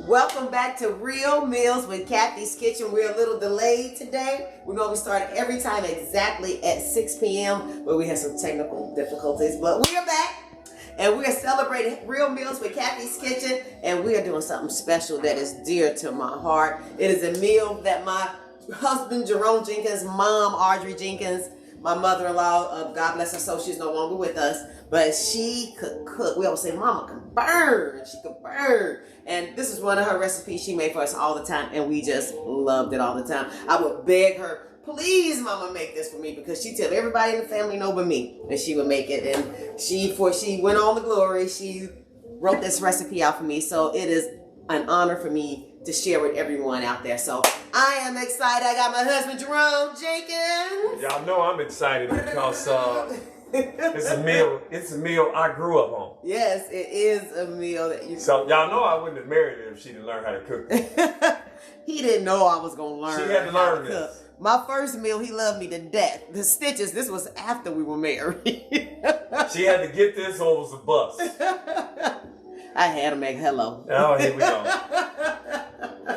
Welcome back to Real Meals with Cathy's Kitchen. We're a little delayed today. We normally start every time exactly at 6 p.m., but we had some technical difficulties. But we are back, and we are celebrating Real Meals with Cathy's Kitchen, and we are doing something special that is dear to my heart. It is a meal that my husband, Jerome Jenkins, mom, Audrey Jenkins, my mother-in-law, God bless her soul, she's no longer with us, but she could cook. We always say, Mama can burn. She could burn. And this is one of her recipes she made for us all the time, and we just loved it all the time. I would beg her, please, Mama, make this for me, because she tell everybody in the family no but me, and she would make it. And before she went on to glory, she wrote this recipe out for me, so it is an honor for me to share with everyone out there. So I am excited. I got my husband, Jerome Jenkins. Y'all know I'm excited because it's a meal I grew up on. Yes, it is a meal that you. So y'all know I wouldn't have married her if she didn't learn how to cook. He didn't know I was gonna learn. She had to learn this. My first meal, he loved me to death. The stitches. This was after we were married. She had to get this or it was a bust. I had to make hello. Oh, here we go.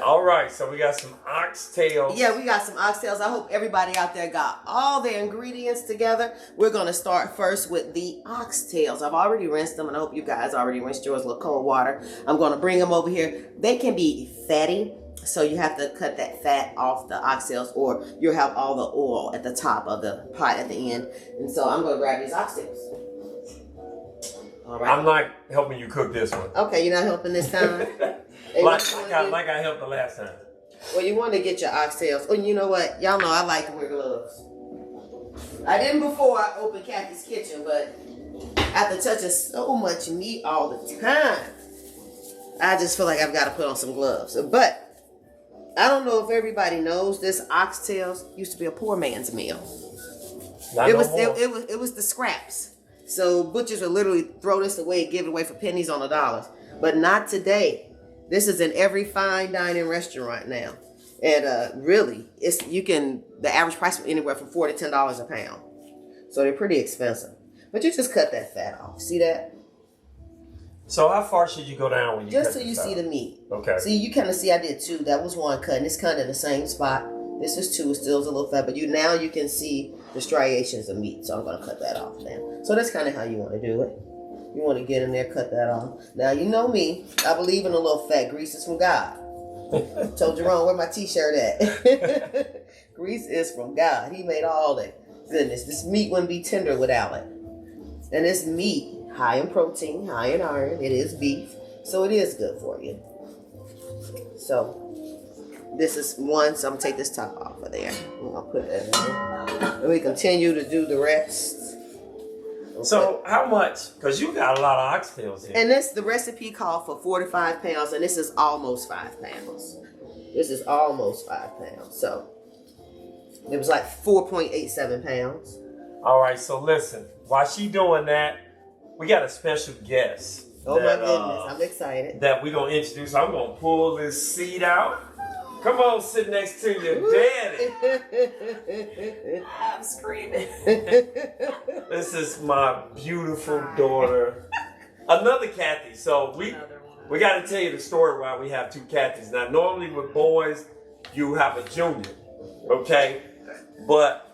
All right, so we got some oxtails. Yeah, we got some oxtails. I hope everybody out there got all their ingredients together. We're going to start first with the oxtails. I've already rinsed them, and I hope you guys already rinsed yours with cold water. I'm going to bring them over here. They can be fatty, so you have to cut that fat off the oxtails, or you'll have all the oil at the top of the pot at the end. And so I'm going to grab these oxtails. All right. I'm not helping you cook this one. Okay, you're not helping this time? like I helped the last time. Well, you want to get your oxtails. Oh, you know what? Y'all know I like to wear gloves. I didn't before I opened Cathy's Kitchen, but after touching so much meat all the time, I just feel like I've got to put on some gloves. But I don't know if everybody knows this. Oxtails used to be a poor man's meal. It was the scraps. So butchers would literally throw this away, give it away for pennies on the dollars. But not today. This is in every fine dining restaurant now. And really, the average price is anywhere from $4 to $10 a pound. So they're pretty expensive. But you just cut that fat off. See that? So how far should you go down when you just cut so you see the meat. Okay. See, you kind of see I did two. That was one cut, and it's cut in the same spot. This is two. It still is a little fat, but now you can see the striations of meat. So I'm going to cut that off now. So that's kind of how you want to do it. You want to get in there, cut that off. Now, you know me. I believe in a little fat. Grease is from God. Told Jerome, where my t-shirt at? Grease is from God. He made all that. Goodness, this meat wouldn't be tender without it. And this meat, high in protein, high in iron. It is beef. So it is good for you. So this is one, so I'm going to take this top off of there. I'll put that in there. And we continue to do the rest. Okay. So how much? Because you got a lot of oxtails here. And the recipe called for 4 to 5 pounds, and this is almost 5 pounds. This is almost 5 pounds. So it was like 4.87 pounds. All right, so listen. While she doing that, we got a special guest. Oh my goodness, I'm excited. That we're going to introduce. I'm going to pull this seat out. Come on, sit next to your daddy. I'm screaming. This is my beautiful daughter. Another Cathy. So we got to tell you the story why we have two Cathys. Now, normally with boys, you have a junior. Okay? But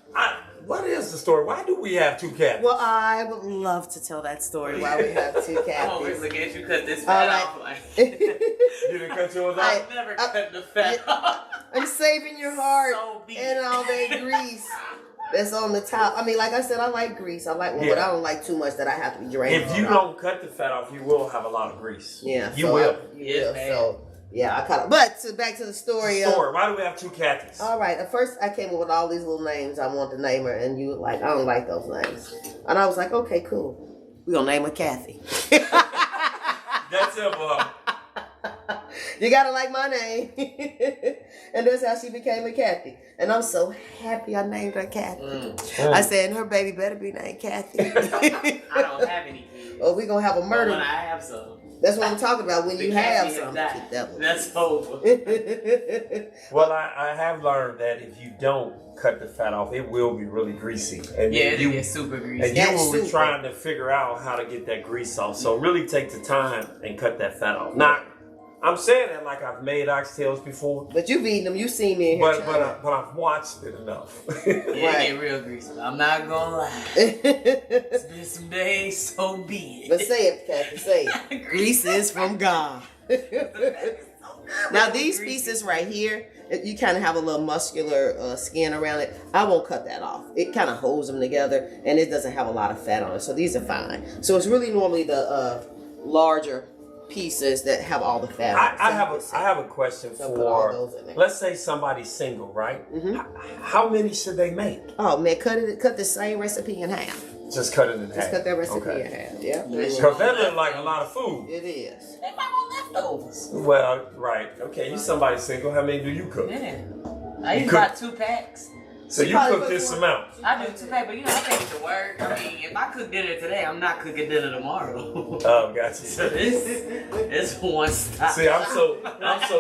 what is the story? Why do we have two Cathys? Well, I would love to tell that story why we have two Cathys. I'm always looking at you cut this fat off. Like. You didn't cut yours off? I've never cut the fat off. I'm saving your heart and all that grease that's on the top. I mean, like I said, I like grease. I like one, but I don't like too much that I have to be draining. If you don't cut the fat off, you will have a lot of grease. Yeah. You will. You will. So, yeah, I kind of. But back to the story. Why do we have two Cathys? All right. At first, I came up with all these little names. I wanted to name her, and you were like, I don't like those names. And I was like, okay, cool. We're going to name her Cathy. That's simple. You got to like my name. And that's how she became a Cathy. And I'm so happy I named her Cathy. I said, and her baby better be named Cathy. I don't have any kids. Oh, we're going to have a murder. When I have some. That's what I'm talking about. When you have something. That's over. Well, I have learned that if you don't cut the fat off, it will be really greasy. And it gets super greasy. And you will be trying to figure out how to get that grease off. So really take the time and cut that fat off. Now, I'm saying that like I've made oxtails before, But you've eaten them. You've seen me in here. but I've watched it enough. Yeah, it get real greasy. I'm not gonna lie. It's been some days, so be it. But say it, Cathy. Say it. Grease is from God. Now these pieces right here, you kind of have a little muscular skin around it. I won't cut that off. It kind of holds them together, and it doesn't have a lot of fat on it. So these are fine. So it's really normally the larger pieces that have all the fat on it. I have a question for, let's say somebody's single, right? How many should they make? Oh man, cut the same recipe in half. Just cut it in half. Just cut that recipe in half. Yeah. Because that looks like a lot of food. It is. They might want leftovers. Well, right. Okay, you somebody single. How many do you cook? Yeah. I eat about 2 packs. So you cook this amount? I do 2 packs, but you know, I take it to work. I mean, if I cook dinner today, I'm not cooking dinner tomorrow. Oh, gotcha. So it's one stop. See, I'm so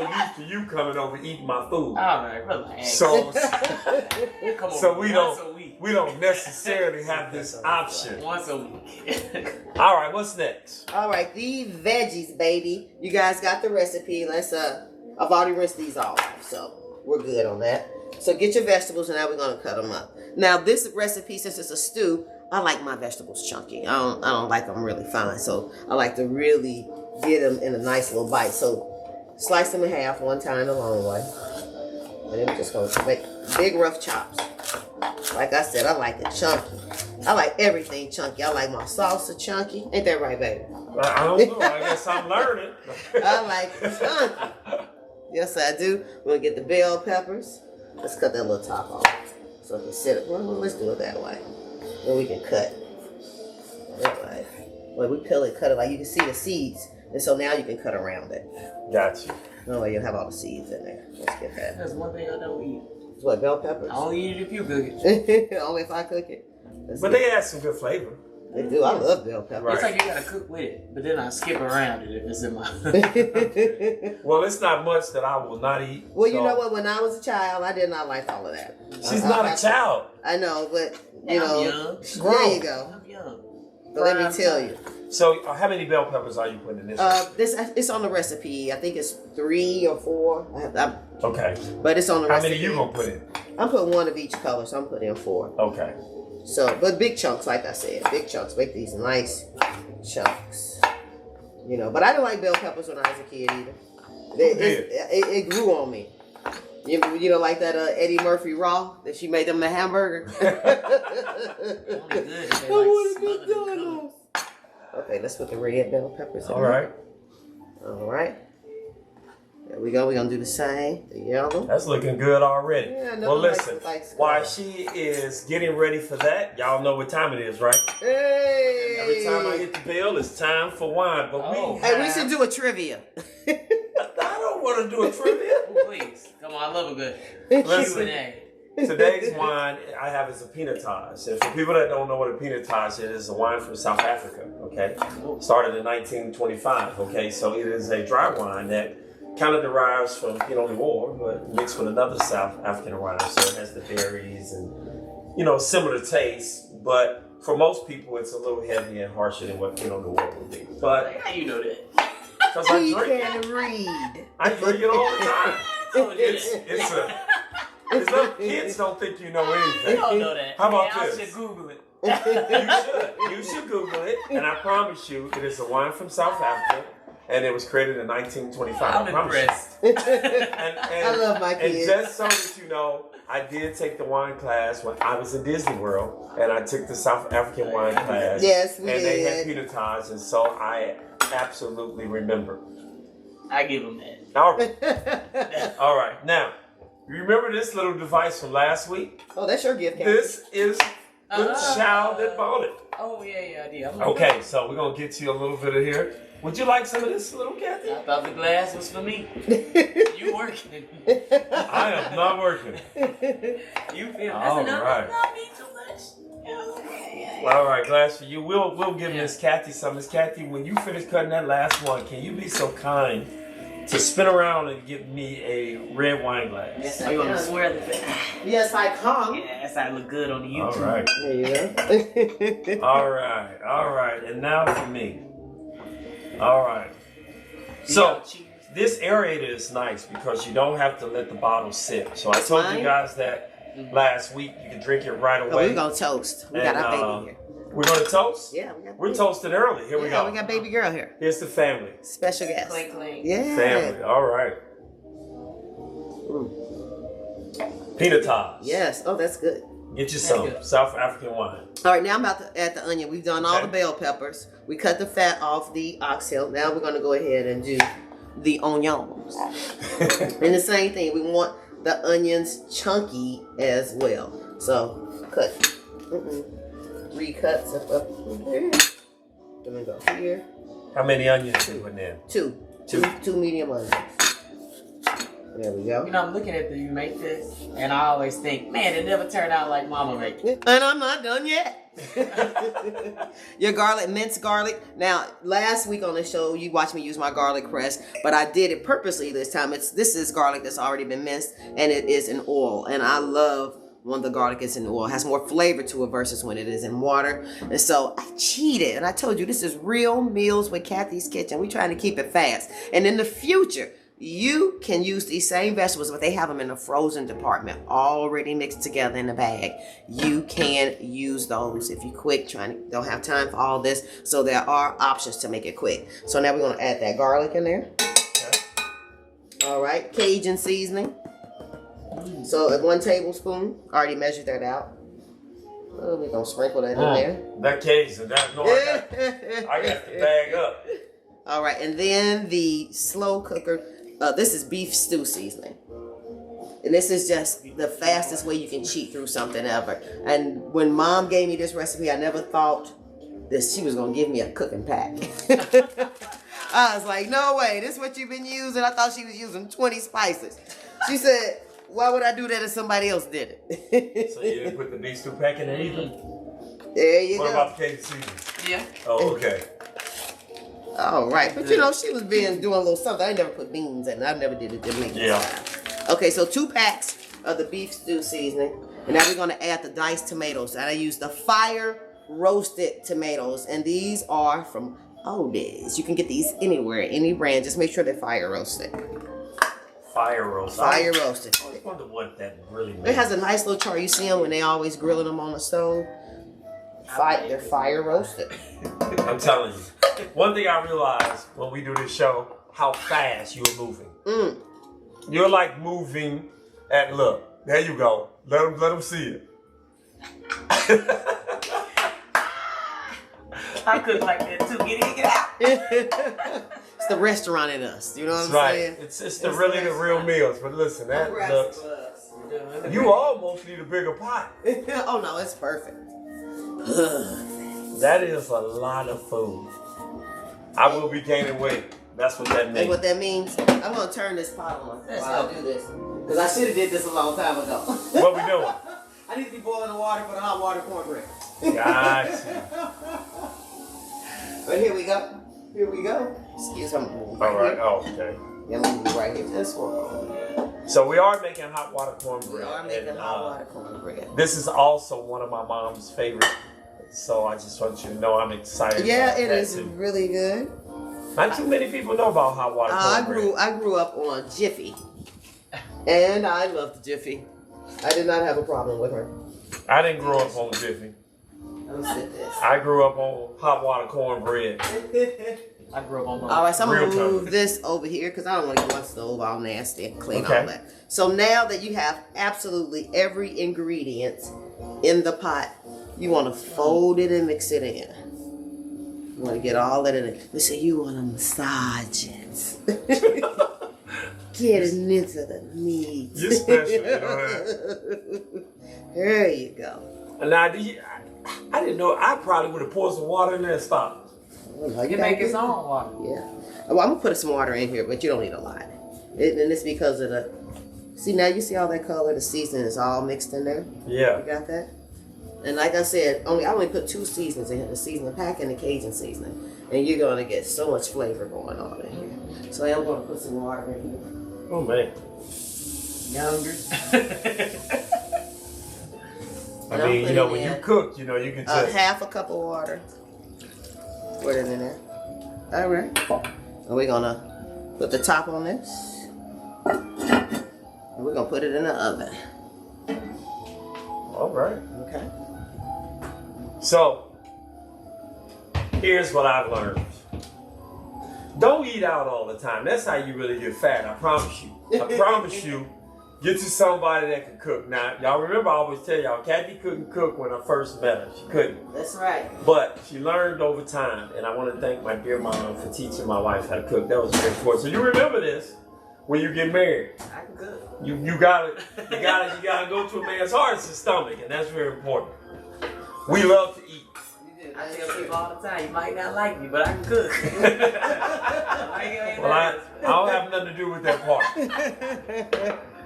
used to you coming over eating my food. All right, relax. So Come on, so once a week. we don't necessarily have this option. Once a week. All right, what's next? All right, the veggies, baby. You guys got the recipe. Let's I've already rinsed these all off, so we're good on that. So get your vegetables, and now we're gonna cut them up. Now this recipe, since it's a stew, I like my vegetables chunky. I don't like them really fine, so I like to really get them in a nice little bite. So slice them in half one time the long way, and then we're just gonna make big rough chops. Like I said, I like it chunky. I like everything chunky. I like my salsa chunky. Ain't that right, baby? I don't know. I guess I'm learning. I like it chunky. Yes, I do. We're gonna get the bell peppers. Let's cut that little top off so it can sit it. Well, let's do it that way. Then we can cut that way. Well, we peel it, cut it like you can see the seeds, and so now you can cut around it. Got you. No way, you'll have all the seeds in there. Let's get that. That's one thing I don't eat. What, bell peppers? I only eat it if you cook it. Only if I cook it. But they add some good flavor. They do. I love bell peppers. It's like you gotta cook with it, but then I skip around it if it's in my. Well, it's not much that I will not eat. Well, you know what? When I was a child, I did not like all of that. She's not a child. I know, but I'm know, young. there you go. I'm young. But let me tell you. So, how many bell peppers are you putting in this? It's on the recipe. I think it's 3 or 4. Okay. But it's on the recipe. How many you gonna put in? I'm putting 1 of each color, so I'm putting in 4. Okay. So, but big chunks, like I said, big chunks. Make these nice chunks. You know, but I didn't like bell peppers when I was a kid either. It grew on me. You know, like that Eddie Murphy Raw that she made them the hamburger. Okay, let's put the red bell peppers in. All right. All right. There we go. We're going to do the same. The yellow. That's looking good already. Yeah, well, listen, while she is getting ready for that, y'all know what time it is, right? Hey! Every time I hit the bell, it's time for wine. But we should do a trivia. I don't want to do a trivia. Please. Come on, I love a good Listen, Q&A. Today's wine I have is a pinotage. And for people that don't know what a pinotage is, it's a wine from South Africa, okay? Started in 1925, okay? So it is a dry wine that kind of derives from Pinot Noir, but mixed with another South African wine. So it has the berries and, similar taste. But for most people, it's a little heavier and harsher than what Pinot Noir would be. But how you know that? Because I He drink can it. read. I drink it all the time. It's little kids don't think you know anything. You don't know that. How about I this? should Google it. You should Google it, and I promise you, it is a wine from South Africa, and it was created in 1925. I'm impressed. I love my kids. And just so that you know, I did take the wine class when I was in Disney World, and I took the South African wine class. Yes, we and did. they had pinotage, and so I absolutely remember. I give them that. All right. All right. Now, you remember this little device from last week? Oh, that's your gift, Cathy. This is the child that bought it. Oh, yeah, I did. Okay, so we're going to get you a little bit of here. Would you like some of this, little Cathy? I thought the glass was for me. You working. I am not working. You feel All that's right. not me too much. Well, all right, glass for you. We'll give Miss Cathy some. Miss Cathy, when you finish cutting that last one, can you be so kind to spin around and give me a red wine glass? Yes, you want to swear the thing? Yes, I come. Yeah, that's how I look good on the YouTube. All right. There you go. All right. And now for me. All right. So, this aerator is nice because you don't have to let the bottle sit. So I That's told fine. you guys that last week. You can drink it right away. Oh, we're gonna toast. We got our baby here. We're gonna toast? Yeah, we're toasting early. Here we go. We got baby girl here. Here's the family. Special guest. Clink, clink. Yeah. Family. All right. Pinotage. Yes. Oh, that's good. Get you some South African wine. All right, now I'm about to add the onion. We've done all Okay. the bell peppers. We cut the fat off the oxtail. Now we're going to go ahead and do the onions. And the same thing. We want the onions chunky as well. So cut. Recut stuff up here. Then we go here. How many onions you putting in? Two medium onions. There we go. You know, I'm looking at you make this, and I always think, man, it never turned out like Mama make it. And I'm not done yet. Your garlic, minced garlic. Now, last week on the show, you watched me use my garlic press, but I did it purposely this time. This is garlic that's already been minced, and it is in oil. And I love when the garlic is in oil. It has more flavor to it versus when it is in water. And so I cheated, and I told you this is Real Meals with Cathy's Kitchen. We're trying to keep it fast. And in the future, you can use these same vegetables, but they have them in the frozen department already mixed together in a bag. You can use those if you're quick, don't have time for all this. So there are options to make it quick. So now we're going to add that garlic in there. Okay. All right, Cajun seasoning. So at 1 tablespoon, already measured that out. Oh, we're going to sprinkle that in there. That Cajun, I got the bag up. All right, and then the slow cooker. This is beef stew seasoning. And this is just the fastest way you can cheat through something ever. And when Mom gave me this recipe, I never thought that she was going to give me a cooking pack. I was like, no way, this is what you've been using? I thought she was using 20 spices. She said, why would I do that if somebody else did it? So you didn't put the beef stew pack in there either? There you What go. about the Cajun seasoning? Yeah. Oh, okay. All right, but you know, she was doing a little something. I never put beans in it. I never did it to beans. Yeah. Okay, so 2 packs of the beef stew seasoning. And now we're going to add the diced tomatoes. And I use the fire roasted tomatoes. And these are from Odays. You can get these anywhere, any brand. Just make sure they're fire roasted. Fire roast. Fire roasted. I wonder what that really means. It has a nice little char. You see them when they always grilling them on the stove. They're fire roasted. I'm telling you. One thing I realized when we do this show, how fast you're moving. You're like moving at, look, there you go. Let them see it. I cook like that too. Get out. It's the restaurant in us. You know what I'm saying? It's the real meals. But listen, that looks. You almost need a bigger pot. Oh no, it's perfect. That is a lot of food. I will be gaining weight. That's what that That's means. what that means. I'm gonna turn this pot on while I do this. Because I should have did this a long time ago. What we doing? I need to be boiling the water for the hot water cornbread. Gotcha. But here we go. Here we go. Excuse me. All right. Oh, okay. Yeah, I'm gonna be right here. This one. So we are making hot water cornbread. We are making and, hot water cornbread. This is also one of my mom's favorite. So I just want you to know I'm excited. Yeah, about it that is too. really good. Not too many people know about hot water cornbread. I grew up on Jiffy, and I loved Jiffy. I did not have a problem with her. I didn't grow up on Jiffy. Let me sit this. I grew up on hot water cornbread. I grew up on both. All right, so I'm Real gonna move time. this over here because I don't want to get my stove all nasty and clean Okay. all that. So now that you have absolutely every ingredient in the pot, you want to fold it and mix it in. You want to get all that in it. So you want to massage it. Get it into the meat. You're special, you know that. There you go. Now, I didn't know. I probably would have poured some water in there and stopped. You You make its own water. Yeah. Well, I'm gonna put some water in here, but you don't need a lot. And it's because of the. See, now you see all that color. The seasoning is all mixed in there. Yeah. You got that? And like I said, I only put 2 seasonings in here: the seasoning pack and the Cajun seasoning. And you're gonna get so much flavor going on in here. So I'm gonna put some water in here. Oh man. Younger. I And I'm mean, you putting know, when in you cook, you know, you can just. half a cup of water. Put it in there. All right. And we're gonna Put the top on this. And we're gonna put it in the oven. All right. Okay. So, here's what I've learned. Don't eat out all the time. That's how you really get fat. I promise you. I promise you. Get you somebody that can cook. Now, y'all remember I always tell y'all, Cathy couldn't cook when I first met her. She couldn't. That's right. But she learned over time, and I want to thank my dear mom for teaching my wife how to cook. That was very important. So you remember this when you get married. I can cook. You gotta go to a man's heart and stomach, and that's very important. We love to eat. I tell people all the time, you might not like me, but I can cook. Well, I don't have nothing to do with that part.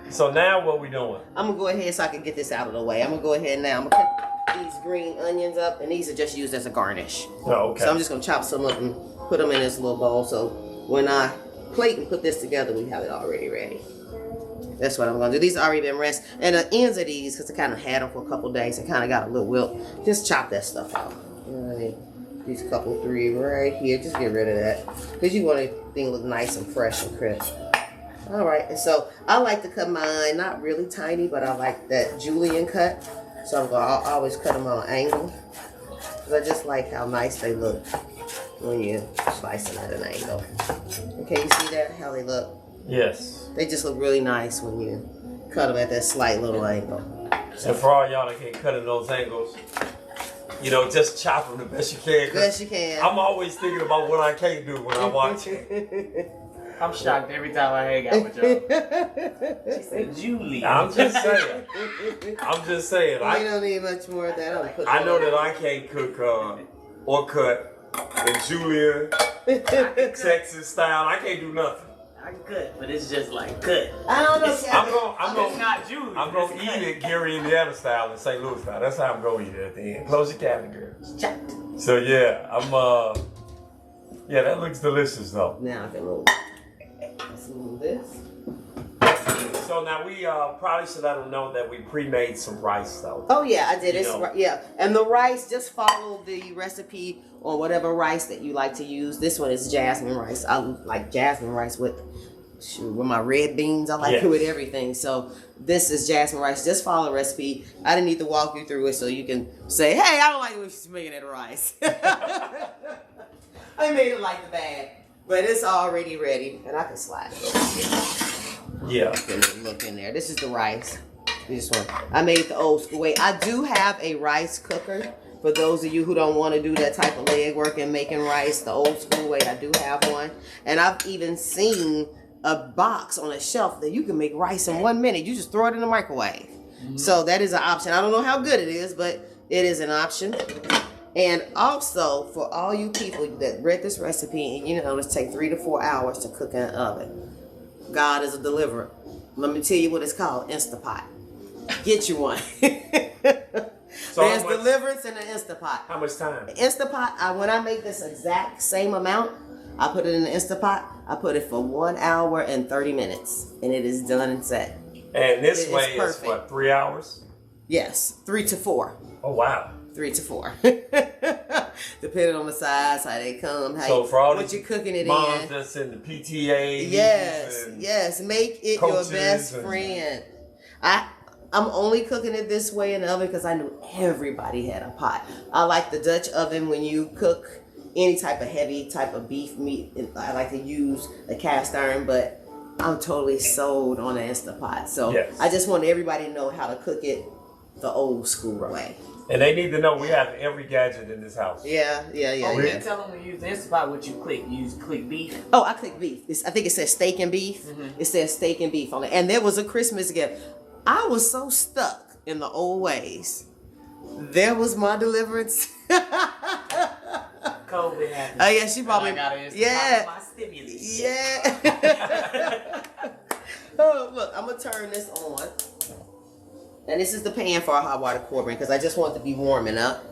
So now what we doing? I'm gonna go ahead so I can get this out of the way. I'm gonna go ahead now. I'm gonna cut these green onions up, and these are just used as a garnish. Oh, okay. So I'm just gonna chop some of them, put them in this little bowl. So when I plate and put this together, we have it already ready. That's what I'm gonna do. These have already been rinsed, and the ends of these, because I kind of had them for a couple days, I kind of got a little wilt. Just chop that stuff out. Right. These couple three right here. Just get rid of that, because you want everything to look nice and fresh and crisp. All right, and so I like to cut mine not really tiny, but I like that julienne cut. So I'll always cut them on an angle, because I just like how nice they look when you slice them at an angle. Okay, you see that? How they look? Yes. They just look really nice when you cut them at that slight little angle. So for all y'all that can't cut in those angles, you know, just chop them the best you can. Best you can. I'm always thinking about what I can't do when I watch. I'm shocked every time I hang out with y'all. She said, Julie. I'm just saying. I'm just saying. You don't need much more of that. I know that I can't cook or cut the Julia Texas style. I can't do nothing. I could, but it's just like cut. I don't know. I'm not Julie. I'm gonna eat it Gary, Indiana style and St. Louis style. That's how I'm gonna eat it at the end. Close your cabinet, girls. So yeah, yeah, that looks delicious though. Now I can move. Let's move this. So now we probably should let them know that we pre-made some rice though. Oh yeah, I did it. Yeah, and the rice, just follow the recipe on whatever rice that you like to use. This one is jasmine rice. I like jasmine rice with my red beans. I like it with everything. So this is jasmine rice. Just follow the recipe. I didn't need to walk you through it so you can say, hey, I don't like the way she's making that rice. I made it like the bag, but it's already ready, and I can slide it over here. Yeah. Look in there. This is the rice. This one. I made it the old school way. I do have a rice cooker. For those of you who don't want to do that type of leg work and making rice the old school way, I do have one. And I've even seen a box on a shelf that you can make rice in 1 minute. You just throw it in the microwave. Mm-hmm. So that is an option. I don't know how good it is, but it is an option. And also, for all you people that read this recipe, and you know, it's take 3 to 4 hours to cook in an oven. God is a deliverer. Let me tell you what it's called, Instapot. Get you one. So there's deliverance in the Instapot. How much time? Instapot, when I make this exact same amount, I put it in the Instapot. I put it for 1 hour and 30 minutes, and it is done and set. And this way is what, 3 hours? Yes, 3 to 4. Oh wow. 3 to 4. Depending on the size, how they come, what you're cooking it moms in. That's in the PTA. Yes, make it your best friend. I'm only cooking it this way in the oven because I knew everybody had a pot. I like the Dutch oven when you cook any type of heavy type of beef meat. I like to use a cast iron, but I'm totally sold on the Instapot. So I just want everybody to know how to cook it the old school way. And they need to know we have every gadget in this house. Yeah. Oh, you tell them to use the Instapot, what you click. You click beef. Oh, I click beef. I think it says steak and beef. Mm-hmm. It says steak and beef on it. And there was a Christmas gift. I was so stuck in the old ways. There was my deliverance. COVID happened. Oh yeah, she probably. My stimulus. Yeah. Oh, look, I'm gonna turn this on. And this is the pan for our hot water cornbread because I just want it to be warming up.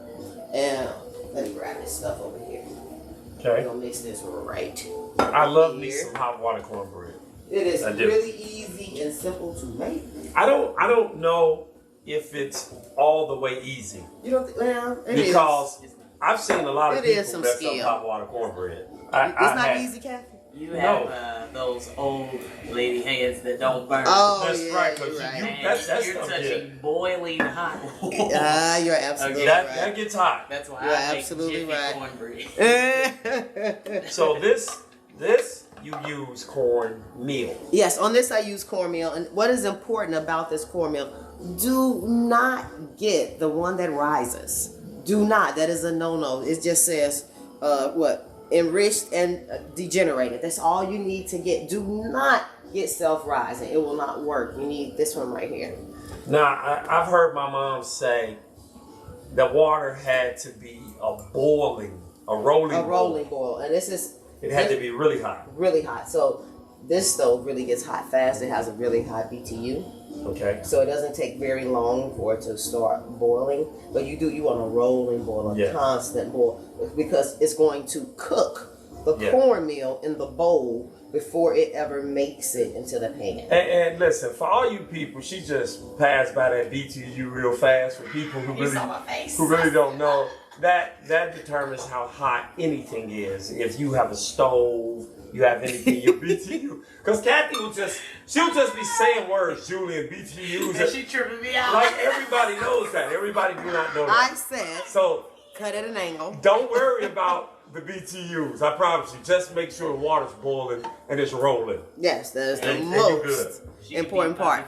And let me grab this stuff over here. Okay. We're gonna mix this right. I love me some hot water cornbread. It is really easy and simple to make. I don't know if it's all the way easy. You don't think? Well, because I've seen a lot of people some mess skill. up hot water cornbread. It's not easy, Cathy. You have those old lady hands that don't burn. Oh, That's yeah, right, you're 'cause right. that's you're stuff, touching boiling hot. You're absolutely that right. gets hot. That's why You're I make absolutely Jiffy right. cornbread. So this you use cornmeal. Yes, on this I use cornmeal. And what is important about this cornmeal, do not get the one that rises. Do not. That is a no-no. It just says, enriched and degenerated. That's all you need to get. Do not get self-rising. It will not work. You need this one right here. Now, I've heard my mom say the water had to be a rolling boil. And this is... It had to be really hot. Really hot. So this stove really gets hot fast. It has a really high BTU. Okay. So it doesn't take very long for it to start boiling. But you want a rolling boil, a constant boil. Because it's going to cook the cornmeal in the bowl before it ever makes it into the pan. And listen, for all you people, she just passed by that BTU real fast. For people who really don't know, that determines how hot anything is. If you have a stove, you have anything, your BTU. Because Cathy she'll just be saying words, Julie, and BTUs. And she tripping me out. Like everybody knows that. Everybody do not know that. I said, So cut at an angle. don't worry about the BTUs. I promise you. Just make sure the water's boiling and it's rolling. Yes, that is the And you good. most important part.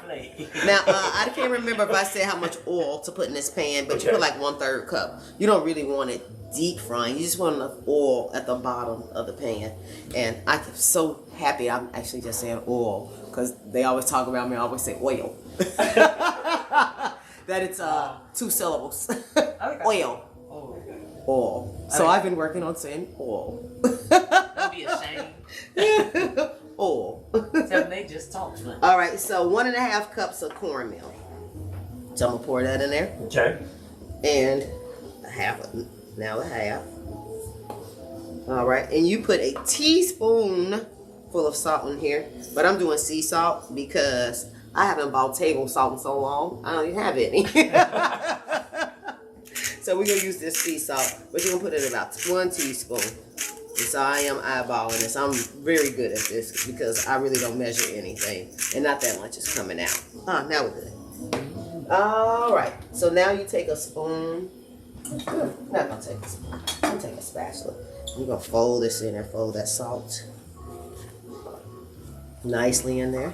Now, I can't remember if I said how much oil to put in this pan, but you put like 1/3 cup. You don't really want it deep frying. You just want enough oil at the bottom of the pan. And I'm so happy I'm actually just saying oil, because they always talk about me. I always say oil. That it's 2 syllables. Oil. Oil. So I've been working on saying oil. Don't be ashamed. Oil. Tell them they just talk funny. All right, so 1.5 cups of cornmeal. So I'm gonna pour that in there, Okay. and a half. All right, and you put a teaspoon full of salt in here, but I'm doing sea salt because I haven't bought table salt in so long. I don't even have any. So we're gonna use this sea salt, but you're gonna put in about 1 teaspoon. And so I am eyeballing this. I'm very good at this because I really don't measure anything, and not that much is coming out. Now we're good. All right. So now you take a spoon. Not gonna take a spoon. I'm gonna take a spatula. You're gonna fold this in there. Fold that salt nicely in there.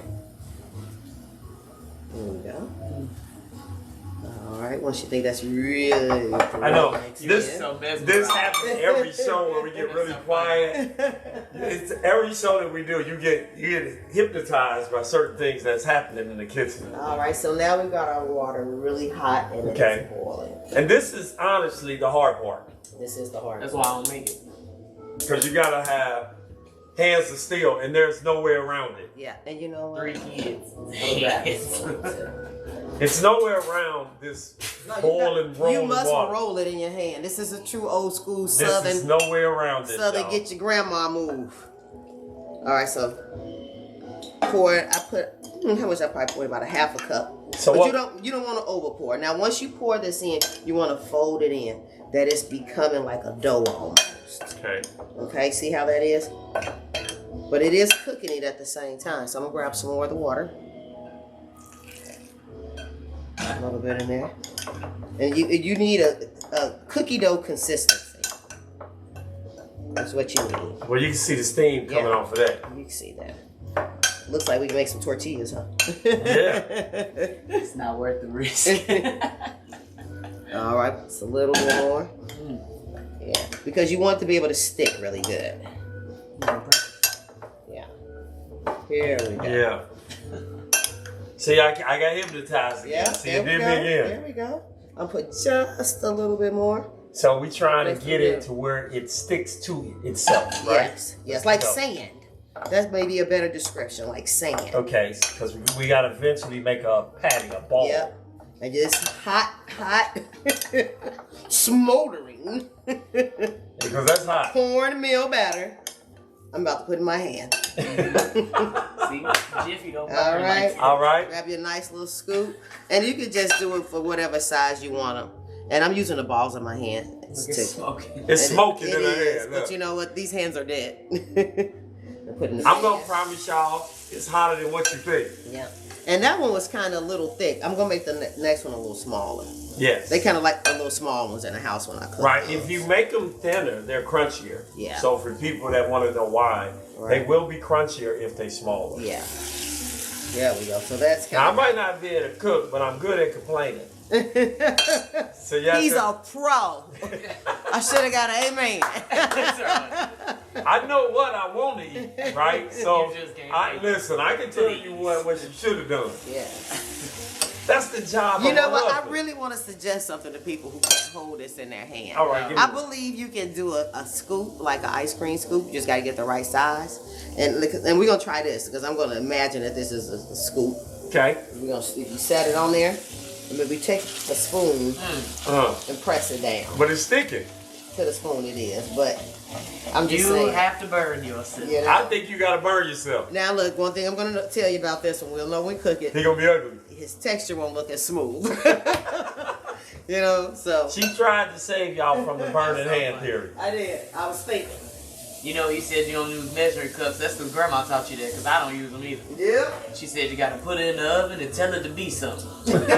There we go. All right. Once you think that's really, I know this this happens every show where we get really quiet. It's every show that we do. You get hypnotized by certain things that's happening in the kitchen. All right. So now we've got our water really hot and it's boiling. And this is honestly the hard part. This is the hard That's part. why I don't make it. Because you gotta have hands of steel, and there's no way around it. Yeah, and you know what? 3 kids. It's nowhere around this boiling, rolling You must water. roll it in your hand. This is a true old school This Southern. is no way around it. Southern, y'all. get your grandma move. All right, so pour it. I put how much? I probably poured about a half a cup. So but what- you don't want to over pour. Now, once you pour this in, you want to fold it in. That it's becoming like a dough almost. Okay. Okay, see how that is? But it is cooking it at the same time. So I'm gonna grab some more of the water. A little bit in there. And you need a cookie dough consistency. That's what you need. Well, you can see the steam coming off of that. You can see that. Looks like we can make some tortillas, huh? Yeah. It's not worth the risk. All right, it's a little more. Yeah, because you want it to be able to stick really good. Yeah. Here we go. Yeah. See, I got hypnotized again. Yeah, See, there it we did go. me again. There we go. I'll put just a little bit more. So we trying That's to get good. it to where it sticks to itself, right? Yes, like So- sand. That may be a better description, like sand. Okay, because we got to eventually make a patty, a ball. Yep. And just hot, smoldering Because that's hot. cornmeal batter. I'm about to put in my hand. See, Jiffy don't burn All right. like All right. Grab your nice little scoop, and you can just do it for whatever size you want them. And I'm using the balls of my hand. Look, it's smoking. It's And smoking it in the is, hand. but Look. you know what? These hands are dead. and put it in the I'm gonna promise y'all, it's hotter than what you think. Yeah. And that one was kind of a little thick. I'm gonna make the next one a little smaller. Yes. They kind of like the little small ones in the house when I cook. Right. those. If you make them thinner, they're crunchier. Yeah. So for people that want to know why, they Right. will be crunchier if they smaller. Yeah. There we go. So that's Now, I kind might not be able to cook, but I'm good at complaining. of. So yeah, He's a pro. I should have got an amen. That's right. I know what I want to eat, right? So You just can't I listen. I can tell you what you should have done. Yeah. That's the job. You of know a what? I husband. really want to suggest something to people who can't hold this in their hand. All right. Give me I one. believe you can do a scoop, like an ice cream scoop. You just got to get the right size. And we're going to try this because I'm going to imagine that this is a scoop. Okay. We're gonna, if you set it on there, and maybe take a spoon and press it down. But it's sticking. To the spoon it is, but I'm just You saying. have to burn yourself. You know? I think you gotta burn yourself. Now look, one thing I'm going to tell you about this one, we'll know when we cook it. He gonna be ugly. His texture won't look as smooth. You know, so. She tried to save y'all from the burning hand theory. I did. I was thinking. You know, you said you don't use measuring cups. That's because grandma taught you that, because I don't use them either. Yeah. She said you got to put it in the oven and tell it to be something. And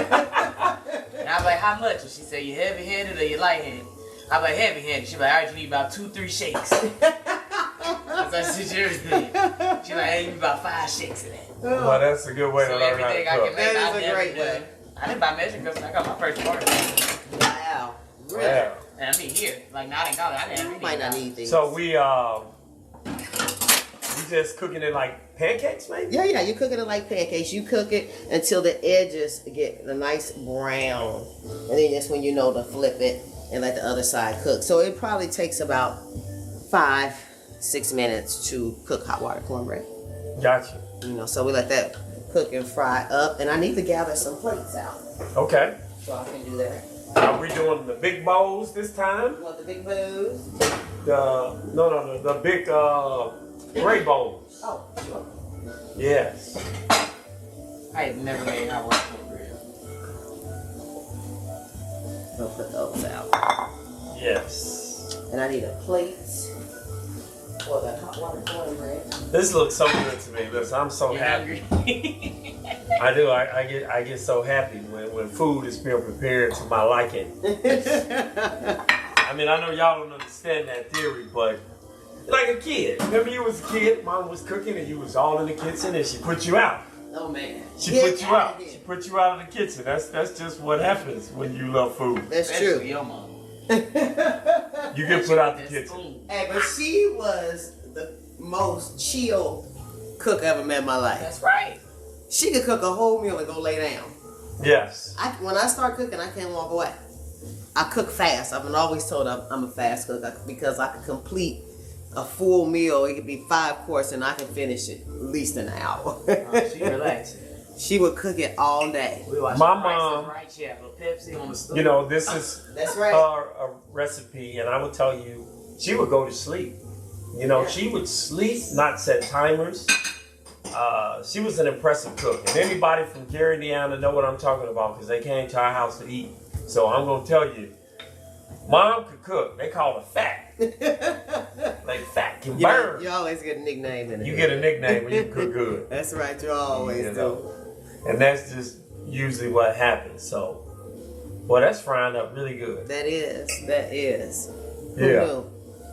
I was like, how much? And she said, you heavy-handed or you light-handed? I was like, heavy-handed. She was like, all right, you need about 2-3 shakes. I said, seriously. She like, hey, you need about 5 shakes of that. Well, that's a good way to So learn how everything to I cook. can make, That I is a never great done. way. I didn't buy measuring cups when I got my first party. Wow. Really? Yeah. And I mean, here, like not in college, I didn't You might not need these. So we just cooking it like pancakes, maybe? Yeah, you're cooking it like pancakes. You cook it until the edges get a nice brown. And then that's when you know to flip it and let the other side cook. So it probably takes about 5-6 minutes to cook hot water cornbread. Gotcha. You know, so we let that cook and fry up. And I need to gather some plates out Okay. so I can do that. Are we doing the big bowls this time? You want the big bowls? The big gray bowls. Oh, sure. Yes. I had never made hot water cornbread. We'll put those out. Yes. And I need a plate for the hot water cornbread. This looks so good to me. Listen, I'm so You happy. hungry? I do. I get so happy when food is being prepared to my liking. I mean, I know y'all don't understand that theory, but like a kid. Remember you was a kid, mom was cooking and you was all in the kitchen and she put you out. Oh, man. She Get put you out out. of here. She put you out of the kitchen. That's just what happens when you love food. That's Especially true. your mom. You get put out the That kitchen. spoon. Hey, but she was the most chill cook I ever met in my life. That's right. She could cook a whole meal and go lay down. Yes. When I start cooking, I can't walk away. I cook fast. I've been always told I'm a fast cook because I can complete a full meal. It could be 5 course and I can finish it at least in an hour. Oh, she relaxed. She would cook it all day. We watched My The Price mom- is Right. She had a Pepsi on the stove. You know, this is That's right. a recipe, and I will tell you, she would go to sleep. You know, she would sleep, not set timers. She was an impressive cook, and anybody from Gary, Indiana, know what I'm talking about because they came to our house to eat. So I'm gonna tell you, Mom could cook. They call her fat. Like fat can burn. You always get a nickname in it. You get a nickname when you cook good. That's right. You always You do. know. And that's just usually what happens. So, well, that's frying up really good. That is. Who Yeah. knew?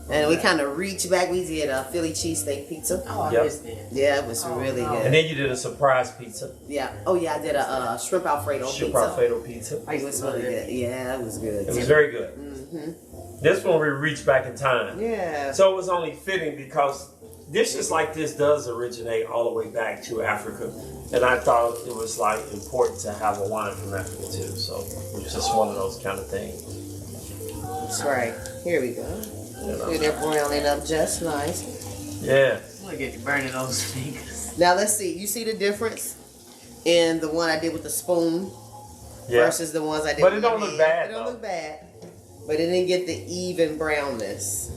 And we kind of reached back. We did a Philly cheesesteak pizza. Oh, I Yep. missed that. Yeah, it was Oh, really no. good. And then you did a surprise pizza. Yeah. Oh yeah, I did a shrimp Alfredo Shrimp pizza. Alfredo pizza. It was really good. Yeah, it was good. It was very good. Mm-hmm. This one we reached back in time. Yeah. So it was only fitting because dishes like this does originate all the way back to Africa. And I thought it was like important to have a wine from Africa too. So it was just one of those kind of things. That's right. Here we go. You know? See, they're browning up just nice. Yeah. Look at you burning those fingers. Now let's see. You see the difference in the one I did with the spoon Yeah. versus the ones I did But with it don't my look hand. bad, It don't though. look bad. But it didn't get the even brownness.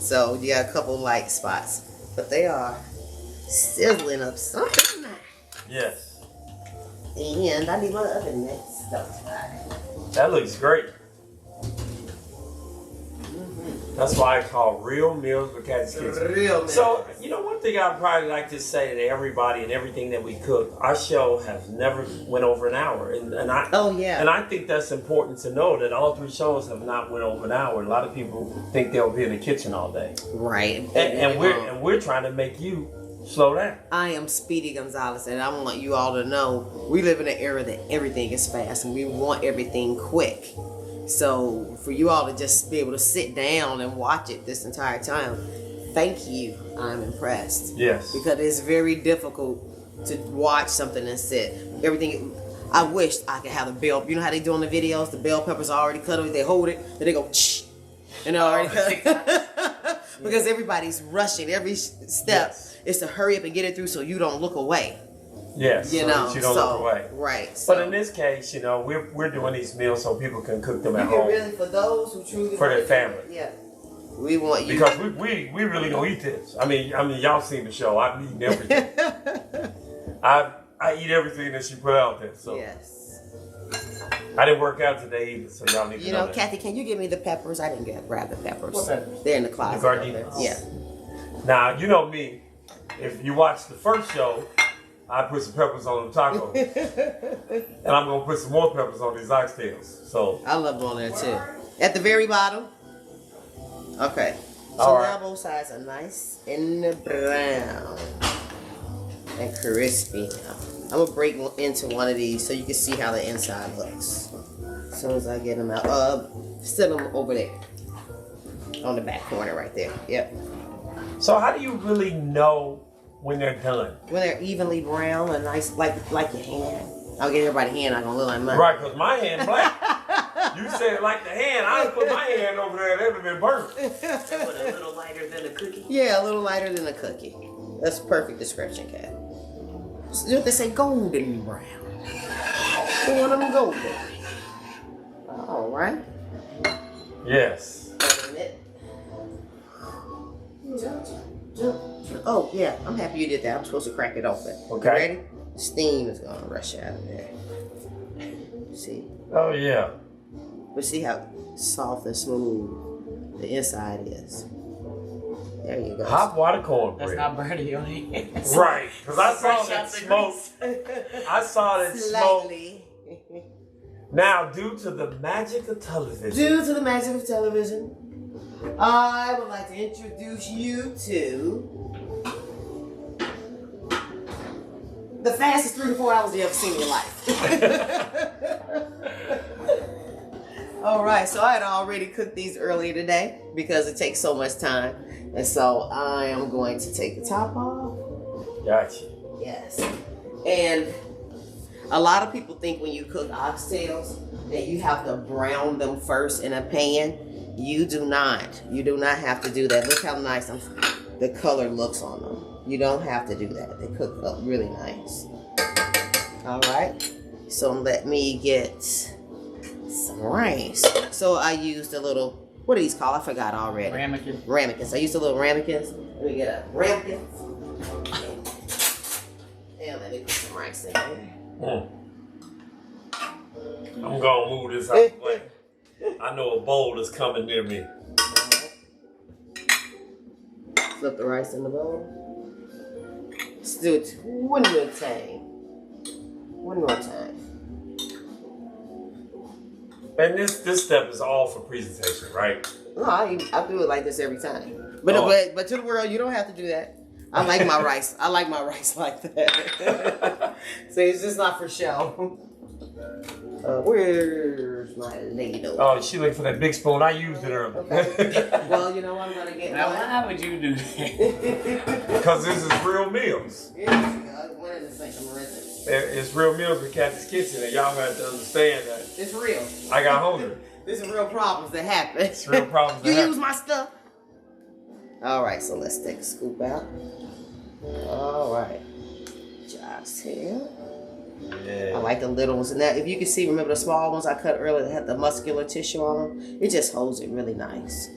So you got a couple light spots. But they are sizzling up something nice. Yes. And I need my oven next. Don't try. That looks great. Mm-hmm. That's why I call Real Meals with Cathy's Kitchen. Real meals. So, you know, one thing I'd probably like to say to everybody and everything that we cook, our show has never went over an hour. And I And I think that's important to know that all 3 shows have not went over an hour. A lot of people think they'll be in the kitchen all day. Right. And we're trying to make you slow down. I am Speedy Gonzalez, and I want you all to know we live in an era that everything is fast and we want everything quick. So for you all to just be able to sit down and watch it this entire time, thank you. I'm impressed. Yes. Because it's very difficult to watch something and sit. Everything. I wish I could have the bell. You know how they do on the videos? The bell peppers are already cut. They hold it, then they go, shh, and they're already cut. Because everybody's rushing. Every step is to hurry up and get it through so you don't look away. Yes, you so know, that you don't look away. Right. So. But in this case, you know, we're doing these meals so people can cook them at home. Really, for those who truly for their family. Yeah. We want you. Because we really gonna eat this. I mean, y'all seen the show. I've eaten everything. I eat everything that she put out there. So yes. I didn't work out today either, so y'all need to know. You know, that. Cathy, can you give me the peppers? I didn't grab the peppers. What peppers? They're in the closet. The gardenias. Yeah. Now you know me. If you watch the first show, I put some peppers on the tacos, and I'm gonna put some more peppers on these oxtails. So I love doing that too. At the very bottom. Okay. So All now right. both sides are nice and brown and crispy. I'm gonna break into one of these so you can see how the inside looks. As soon as I get them out, set them over there on the back corner right there. Yep. So how do you really know when they're done? When they're evenly brown and nice, like your hand. I'll get everybody's hand. Not gonna look like mine. Right, because my hand black. You said like the hand. I put my hand over there. It would have been burnt. What, a little lighter than a cookie? Yeah, a little lighter than a cookie. That's a perfect description, Kat. So they say golden brown. You want them golden. All right. Yes. Wait a minute. Oh, yeah. I'm happy you did that. I'm supposed to crack it open. Okay. You ready? Steam is going to rush out of there. See? Oh yeah. But see how soft and smooth the inside is. There you go. Hot water cornbread. That's not burning your hands. Right, because I saw Fresh that out the smoke. I saw that smoke. Slightly. Now, due to the magic of television. Due to the magic of television, I would like to introduce you to the fastest 3 to 4 hours you ever seen in your life. All right, so I had already cooked these earlier today because it takes so much time. And so I am going to take the top off. Gotcha. Yes. And a lot of people think when you cook oxtails that you have to brown them first in a pan. You do not. You do not have to do that. Look how nice the color looks on them. You don't have to do that. They cook up really nice. All right. So let me get some rice. So I used a little, what are these called? I forgot already. Ramekin. Ramekins. I used a little ramekins. Let me get a ramekin. And let me put some rice in there. I'm going to move this out of the way. I know a bowl is coming near me. Flip the rice in the bowl. Let's do it one more time. One more time. And this step is all for presentation, right? No, I do it like this every time. But to the world, you don't have to do that. I like my rice. I like my rice like that. So it's just not for show. Where's my ladle? Oh, she looking for that big spoon. I used it earlier. Okay. Well, you know what? I'm gonna get Now, one. why would you do that? Because this is Real Meals. One of the things I'm rinsing. It's Real Meals with Cathy's Kitchen, and y'all have to understand that It's real. I got hungry. This is real problems that happen. It's real problems You that use happen. my stuff. All right, so let's take a scoop out. All right. Just here. Yeah. I like the little ones. And that, if you can see, remember the small ones I cut earlier that had the muscular tissue on them? It just holds it really nice.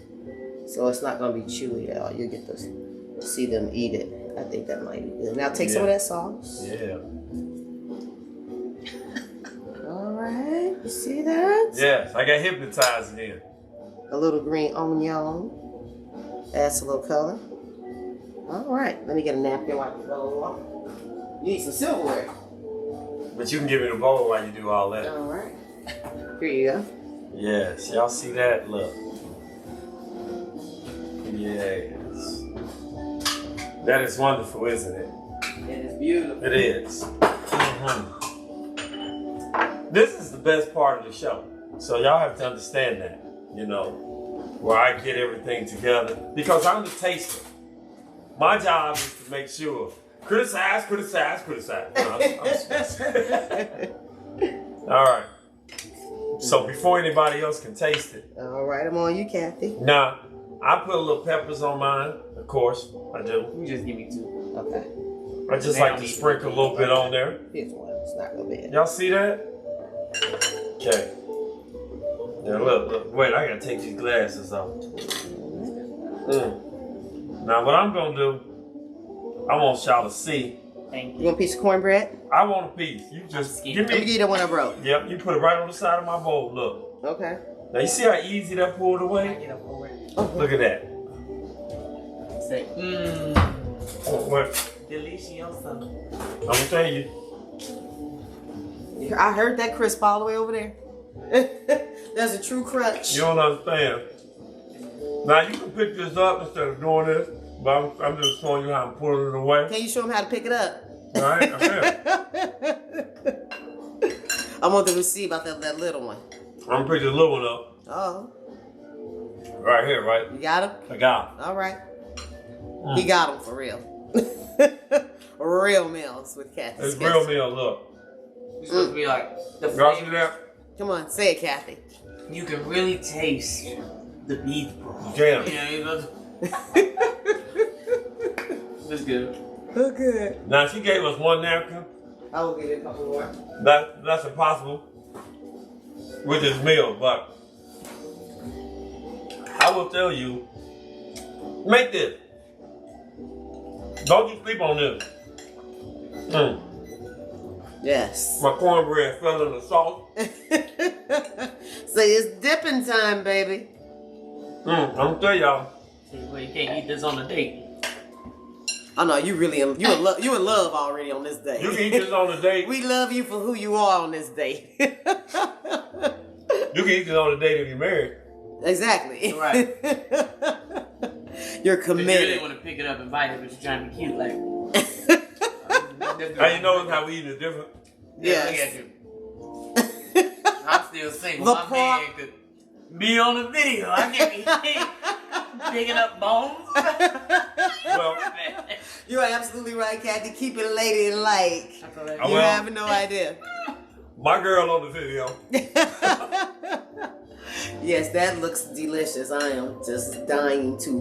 So it's not going to be chewy at all. You'll get to see them eat it. I think that might be good. Now take some of that sauce. Yeah. All right. You see that? Yes, I got hypnotized again. A little green onion. Adds a little color. All right. Let me get a napkin while you go. You need some silverware. But you can give me the bowl while you do all that. All right. Here you go. Yes, y'all see that? Look. Yes. That is wonderful, isn't it? It is beautiful. It is. This is the best part of the show. So y'all have to understand that, you know, where I get everything together. Because I'm the taster. My job is to make sure. Criticize. No, all right. So before anybody else can taste it. All right, I'm on you, Cathy. Now, I put a little peppers on mine, of course. I do. You just give me 2. Okay. I just like to sprinkle a little bit on there. Here's one. It's not gonna be it. Y'all see that? Okay. Now look. Wait, I gotta take these glasses off. Now what I'm gonna do, I want y'all to see. Thank You you. want a piece of cornbread? I want a piece. You just give Let me give me. you the one I broke. Yep, you put it right on the side of my bowl. Look. Okay. Now you see how easy that pulled I away? get up over it. Look at that. Say, Oh, what? delicioso. I'm gonna tell you. I heard that crisp all the way over there. That's a true crunch. You don't understand. Now you can pick this up instead of doing this, but I'm just showing you how I'm pulling it away. Can you show them how to pick it up? All right, I I want them to see about that little one. I'm gonna pick this little one up. Oh, Right here, right? you got him? I got him. All right. He got him for real. Real meals with Cathy. It's real meal, look. It's supposed to be like the Y'all see flavor. that? Come on, say it, Cathy. You can really taste the beef broth. Jam. Yeah, you know. That's good. Oh, good. Now she gave us one napkin. I will give you a couple more. That's impossible with this meal, but I will tell you, make this. Don't you sleep on this. Yes. My cornbread fell in the sauce. Say it's dipping time, baby. I'm gonna tell y'all. Well, you can't eat this on a date. Oh no, you really you in love already on this day. You can eat this on a date. We love you for who you are on this day. You can eat this on a date if you're married. Exactly. Right. You're You committed. really want to pick it up and bite it, but you're trying to be cute, like. How you know how we eat is different? Yeah, Yes. look at you. I'm still single. The My man could be on the video. I can be picking up bones. Well, You are absolutely right, Cathy. Keep it ladylike. Oh, You well. have no idea. my girl on the video. Yes, that looks delicious. I am just dying to.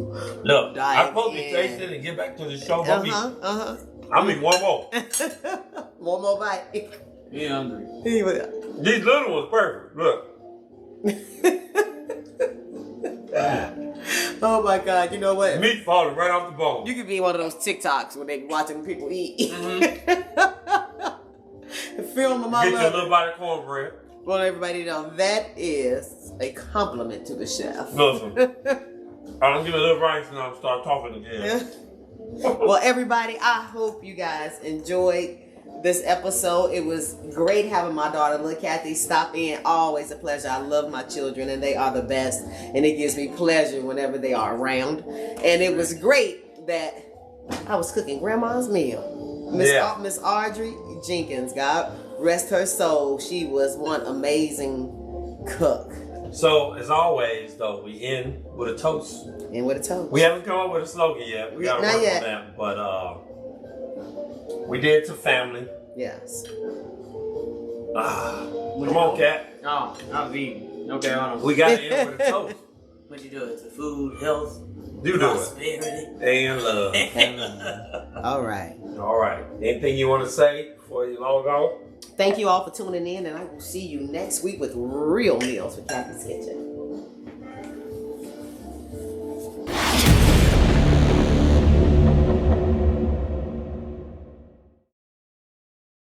Look, Dive I'm supposed to be in. tasting and get back to the show. But Uh-huh. I mean, one more. One more bite. You hungry? Anyway. These little ones perfect. Look. Oh my God! You know what? Meat falling right off the bone. You could be one of those TikToks when they watching people eat. Film them all Get your up. little bite of cornbread. Want everybody to know that is a compliment to the chef. Listen. I don't give a little rice and I'll start talking again. Well, everybody, I hope you guys enjoyed this episode. It was great having my daughter, little Cathy, stop in. Always a pleasure. I love my children, and they are the best. And it gives me pleasure whenever they are around. And it was great that I was cooking Grandma's meal. Miss Audrey Jenkins, God rest her soul. She was one amazing cook. So, as always, though, we end with a toast. And with a toast. We haven't come up with a slogan yet. We got to Not work yet. on that. But we did to family. Yes. Come on, Cat. Oh, I was eating. Okay, hold on. We got to end with a toast. What you do? It's food, health, Do it. prosperity. And love. All right. All right. Anything you want to say before you log off? Thank you all for tuning in, and I will see you next week with real meals with Cathy's Kitchen.